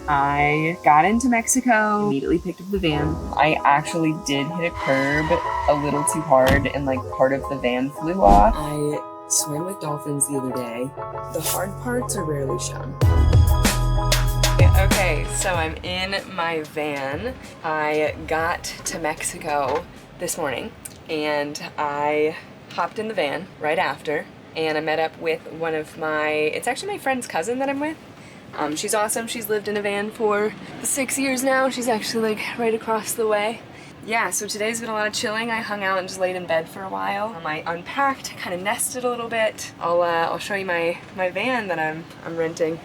I got into Mexico, immediately picked up the van. I actually did hit a curb a little too hard and like part of the van flew off. I swam with dolphins the other day. The hard parts are rarely shown. Okay, so I'm in my van. I got to Mexico this morning and I hopped in the van right after and I met up with one of it's actually my friend's cousin that I'm with. She's awesome. She's lived in a van for 6 years now. She's actually like right across the way. Yeah, so today's been a lot of chilling. I hung out and just laid in bed for a while. I unpacked, kind of nested a little bit. I'll show you my van that I'm renting.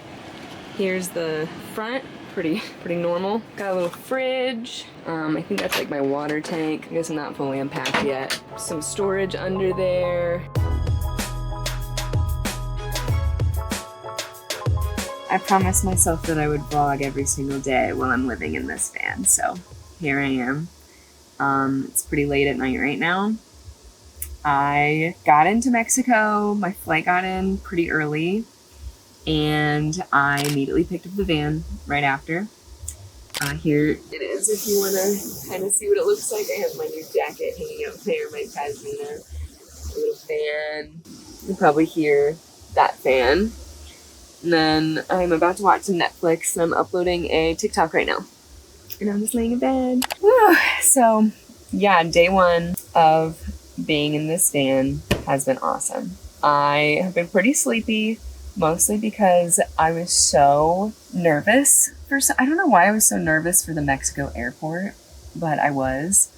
Here's the front, pretty normal. Got a little fridge. I think that's like my water tank. I guess I'm not fully unpacked yet. Some storage under there. I promised myself that I would vlog every single day while I'm living in this van, so here I am. It's pretty late at night right now. I got into Mexico. My flight got in pretty early, and I immediately picked up the van right after. Here it is if you want to kind of see what it looks like. I have my new jacket hanging out there, my pashmina, little fan. You can probably hear that fan. And then I'm about to watch some Netflix and I'm uploading a TikTok right now. And I'm just laying in bed. Whew. So yeah, day one of being in this van has been awesome. I have been pretty sleepy, mostly because I was so nervous. I don't know why I was so nervous for the Mexico airport, but I was.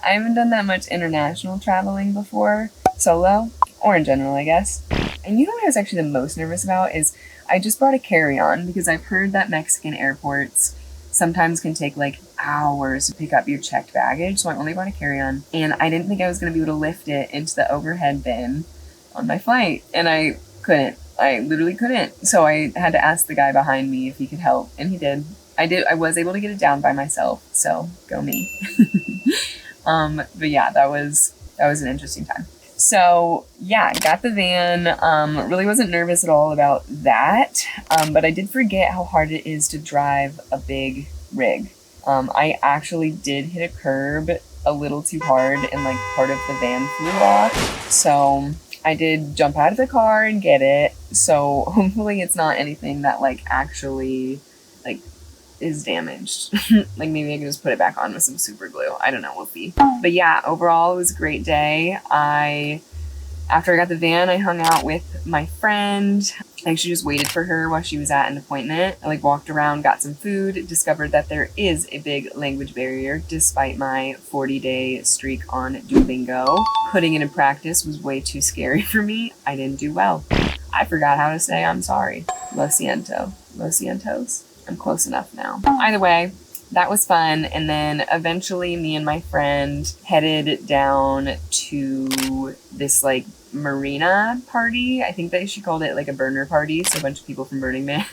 I haven't done that much international traveling before, solo, or in general, I guess. And you know what I was actually the most nervous about is I just brought a carry-on because I've heard that Mexican airports sometimes can take like hours to pick up your checked baggage. So I only brought a carry-on and I didn't think I was going to be able to lift it into the overhead bin on my flight. And I couldn't. I literally couldn't. So I had to ask the guy behind me if he could help. And he did. I was able to get it down by myself. So go me. But yeah, that was an interesting time. So yeah, got the van, really wasn't nervous at all about that, but I did forget how hard it is to drive a big rig. I actually did hit a curb a little too hard and like part of the van flew off. So I did jump out of the car and get it. So hopefully it's not anything that like actually like is damaged. Like maybe I can just put it back on with some super glue. I don't know, we'll see. But yeah, overall it was a great day. After I got the van, I hung out with my friend. I actually just waited for her while she was at an appointment. I like walked around, got some food, discovered that there is a big language barrier despite my 40-day streak on Duolingo. Putting it in practice was way too scary for me. I didn't do well. I forgot how to say I'm sorry. Lo siento. Lo sientos. I'm close enough now. Either way, that was fun. And then eventually me and my friend headed down to this like marina party. I think that she called it like a burner party. So a bunch of people from Burning Man.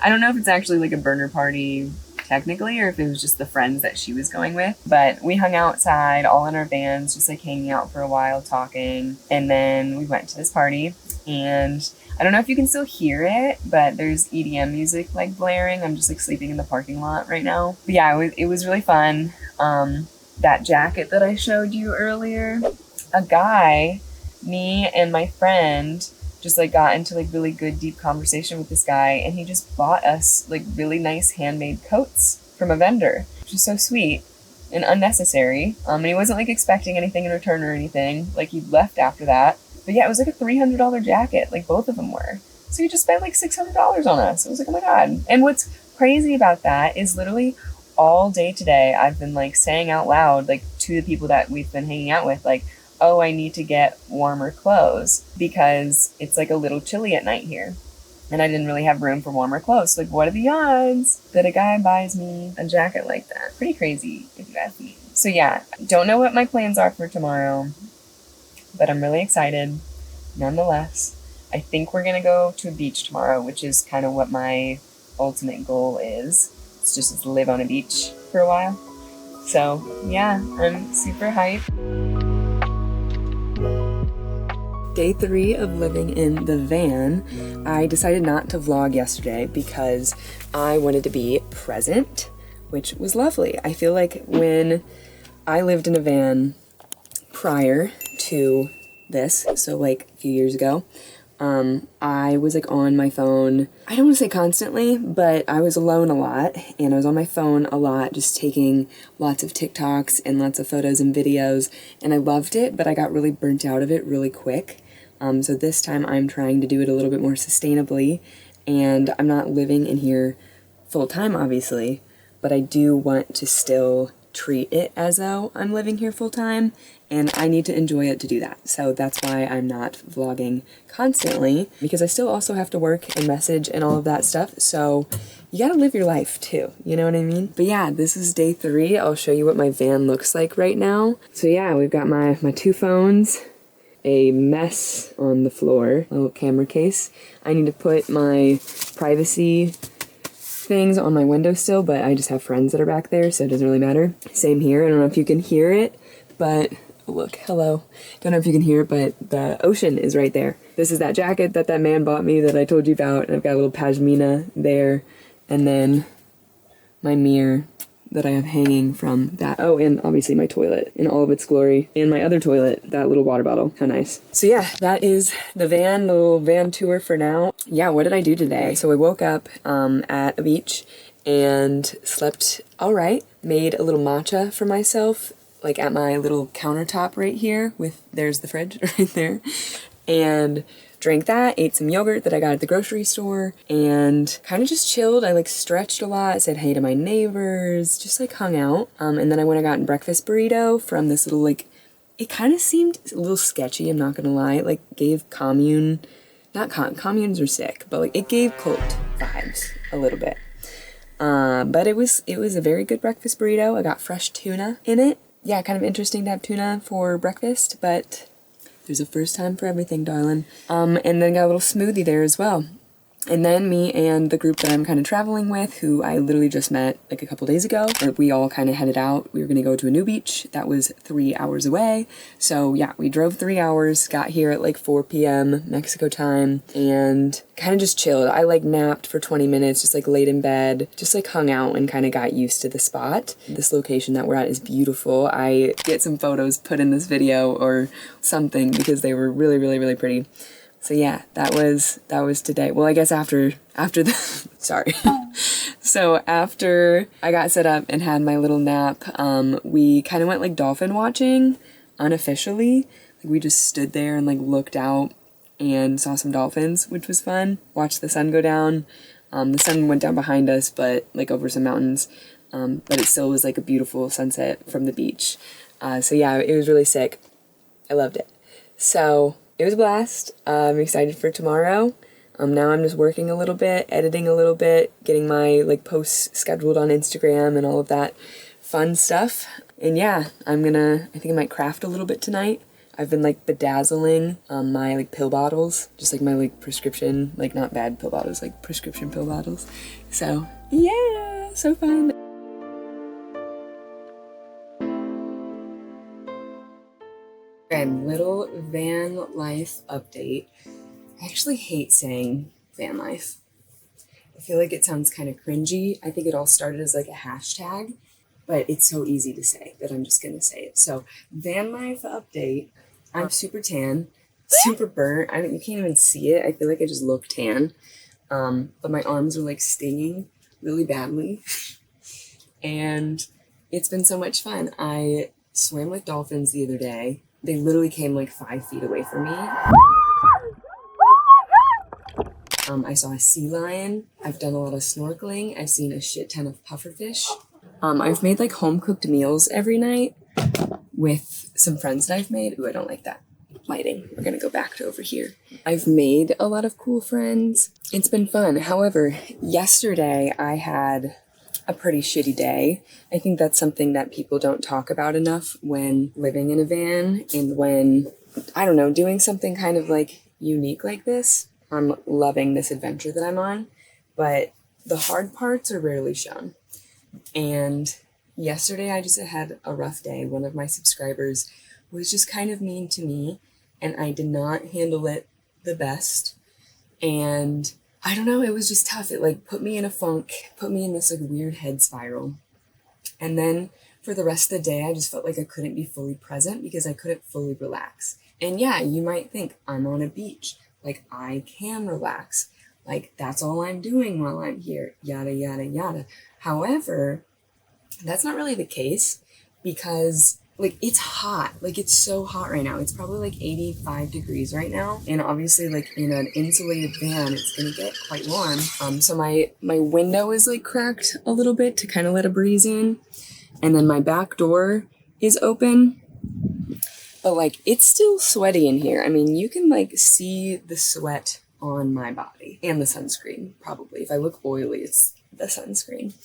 I don't know if it's actually like a burner party technically or if it was just the friends that she was going with. But we hung outside all in our vans, just like hanging out for a while, talking. And then we went to this party and I don't know if you can still hear it, but there's EDM music like blaring. I'm just like sleeping in the parking lot right now. But yeah, it was really fun. That jacket that I showed you earlier, a guy, me and my friend just like got into like really good deep conversation with this guy and he just bought us like really nice handmade coats from a vendor, which is so sweet and unnecessary. And he wasn't like expecting anything in return or anything. Like he left after that. But yeah, it was like a $300 jacket, like both of them were. So he just spent like $600 on us. It was like, oh my God. And what's crazy about that is literally all day today, I've been like saying out loud, like to the people that we've been hanging out with, like, oh, I need to get warmer clothes because it's like a little chilly at night here. And I didn't really have room for warmer clothes. So, like, what are the odds that a guy buys me a jacket like that? Pretty crazy, if you ask me. So yeah, don't know what my plans are for tomorrow, but I'm really excited nonetheless. I think we're gonna go to a beach tomorrow, which is kind of what my ultimate goal is. It's just to live on a beach for a while. So yeah, I'm super hyped. day 3 of living in the van. I decided not to vlog yesterday because I wanted to be present, which was lovely. I feel like when I lived in a van prior to this, so like a few years ago, I was like on my phone, I don't want to say constantly, but I was alone a lot, and I was on my phone a lot, just taking lots of TikToks and lots of photos and videos, and I loved it, but I got really burnt out of it really quick. So this time I'm trying to do it a little bit more sustainably, and I'm not living in here full time, obviously, but I do want to still treat it as though I'm living here full time, and I need to enjoy it to do that. So that's why I'm not vlogging constantly, because I still also have to work and message and all of that stuff. So you gotta live your life too, you know what I mean? But yeah, this is day 3. I'll show you what my van looks like right now. So yeah, we've got my 2 phones, a mess on the floor, a little camera case. I need to put my privacy things on my windowsill, but I just have friends that are back there, so it doesn't really matter. Same here. I don't know if you can hear it, but look, hello. Don't know if you can hear it, but the ocean is right there. This is that jacket that man bought me that I told you about, and I've got a little pashmina there, and then my mirror that I have hanging from that. Oh, and obviously my toilet in all of its glory, and my other toilet, that little water bottle. How nice. So yeah, that is the little van tour for now. Yeah, what did I do today? So I woke up at a beach and slept all right. Made a little matcha for myself, like at my little countertop right here there's the fridge right there, and drank that, ate some yogurt that I got at the grocery store, and kind of just chilled. I like stretched a lot, said hey to my neighbors, just like hung out. And then I went and got a breakfast burrito from this little, like, it kind of seemed a little sketchy, I'm not gonna lie. It like gave communes are sick, but like it gave cult vibes a little bit. But it was a very good breakfast burrito. I got fresh tuna in it. Yeah, kind of interesting to have tuna for breakfast, but there's a first time for everything, darling. And then got a little smoothie there as well. And then me and the group that I'm kind of traveling with, who I literally just met like a couple days ago, we all kind of headed out. We were going to go to a new beach that was 3 hours away. So yeah, we drove 3 hours, got here at like 4 p.m. Mexico time, and kind of just chilled. I like napped for 20 minutes, just like laid in bed, just like hung out and kind of got used to the spot. This location that we're at is beautiful. I get some photos put in this video or something because they were really, really, really pretty. So yeah, that was today. Well, I guess after the, sorry. So after I got set up and had my little nap, we kind of went like dolphin watching unofficially. Like we just stood there and like looked out and saw some dolphins, which was fun. Watched the sun go down. The sun went down behind us, but like over some mountains. But it still was like a beautiful sunset from the beach. So yeah, it was really sick. I loved it. So it was a blast. I'm excited for tomorrow. Now I'm just working a little bit, editing a little bit, getting my like posts scheduled on Instagram and all of that fun stuff. And yeah, I think I might craft a little bit tonight. I've been like bedazzling my like pill bottles, just like my like prescription, like not bad pill bottles, like prescription pill bottles. So yeah, so fun. Okay, little van life update. I actually hate saying van life. I feel like it sounds kind of cringy. I think it all started as like a hashtag, but it's so easy to say that I'm just gonna say it. So van life update. I'm super tan, super burnt. You can't even see it. I feel like I just look tan. But my arms are like stinging really badly. And it's been so much fun. I swam with dolphins the other day. They literally came like 5 feet away from me. I saw a sea lion. I've done a lot of snorkeling. I've seen a shit ton of pufferfish. I've made like home cooked meals every night with some friends that I've made. Ooh, I don't like that lighting. We're gonna go back to over here. I've made a lot of cool friends. It's been fun. However, yesterday I had a pretty shitty day. I think that's something that people don't talk about enough when living in a van and when, I don't know, doing something kind of like unique like this. I'm loving this adventure that I'm on, but the hard parts are rarely shown. And yesterday I just had a rough day. One of my subscribers was just kind of mean to me and I did not handle it the best. And I don't know, it was just tough. It like put me in a funk, put me in this like weird head spiral. And then for the rest of the day, I just felt like I couldn't be fully present because I couldn't fully relax. And yeah, you might think I'm on a beach, like I can relax, like that's all I'm doing while I'm here, yada, yada, yada. However, that's not really the case because like it's hot, like it's so hot right now. It's probably like 85 degrees right now. And obviously like in an insulated van, it's gonna get quite warm. So my window is like cracked a little bit to kind of let a breeze in. And then my back door is open. But like it's still sweaty in here. I mean, you can like see the sweat on my body and the sunscreen, probably. If I look oily, it's the sunscreen.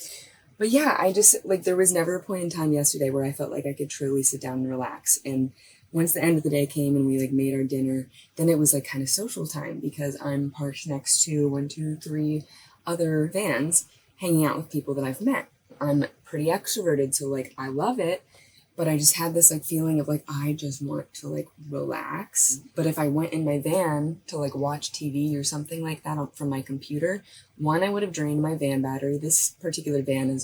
But yeah, I just, like, there was never a point in time yesterday where I felt like I could truly sit down and relax. And once the end of the day came and we, like, made our dinner, then it was, like, kind of social time because I'm parked next to 1, 2, 3 other vans hanging out with people that I've met. I'm pretty extroverted, so, like, I love it. But I just had this, like, feeling of, like, I just want to, like, relax. But if I went in my van to, like, watch TV or something like that from my computer, one, I would have drained my van battery. This particular van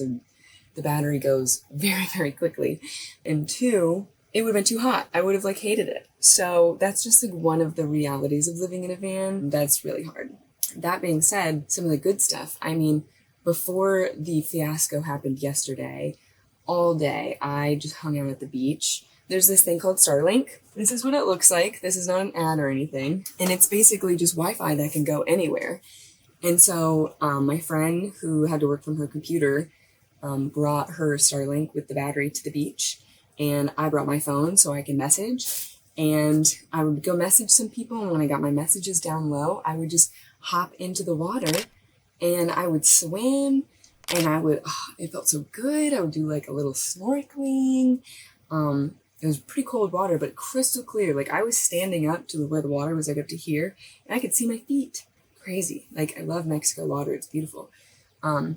the battery goes very, very quickly. And two, it would have been too hot. I would have, like, hated it. So that's just, like, one of the realities of living in a van. That's really hard. That being said, some of the good stuff. I mean, before the fiasco happened yesterday, all day, I just hung out at the beach. There's this thing called Starlink. This is what it looks like. This is not an ad or anything. And it's basically just Wi-Fi that can go anywhere. And so my friend who had to work from her computer brought her Starlink with the battery to the beach. And I brought my phone so I can message. And I would go message some people. And when I got my messages down low, I would just hop into the water and I would swim. And it felt so good. I would do like a little snorkeling. It was pretty cold water, but crystal clear. Like I was standing up to where the water was like up to here and I could see my feet. Crazy. Like I love Mexico water. It's beautiful. So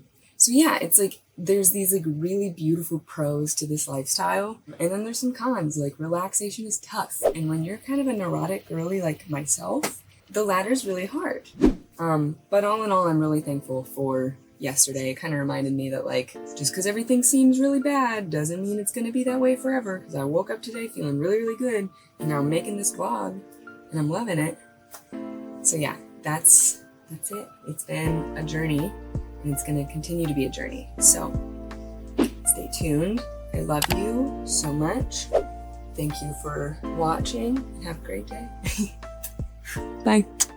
yeah, it's like, there's these like really beautiful pros to this lifestyle. And then there's some cons, like relaxation is tough. And when you're kind of a neurotic girly like myself, the ladder's really hard. But all in all, I'm really thankful for yesterday. It kind of reminded me that like, just because everything seems really bad doesn't mean it's going to be that way forever. Because I woke up today feeling really, really good. And now I'm making this vlog and I'm loving it. So yeah, that's it. It's been a journey and it's going to continue to be a journey. So stay tuned. I love you so much. Thank you for watching and have a great day. Bye.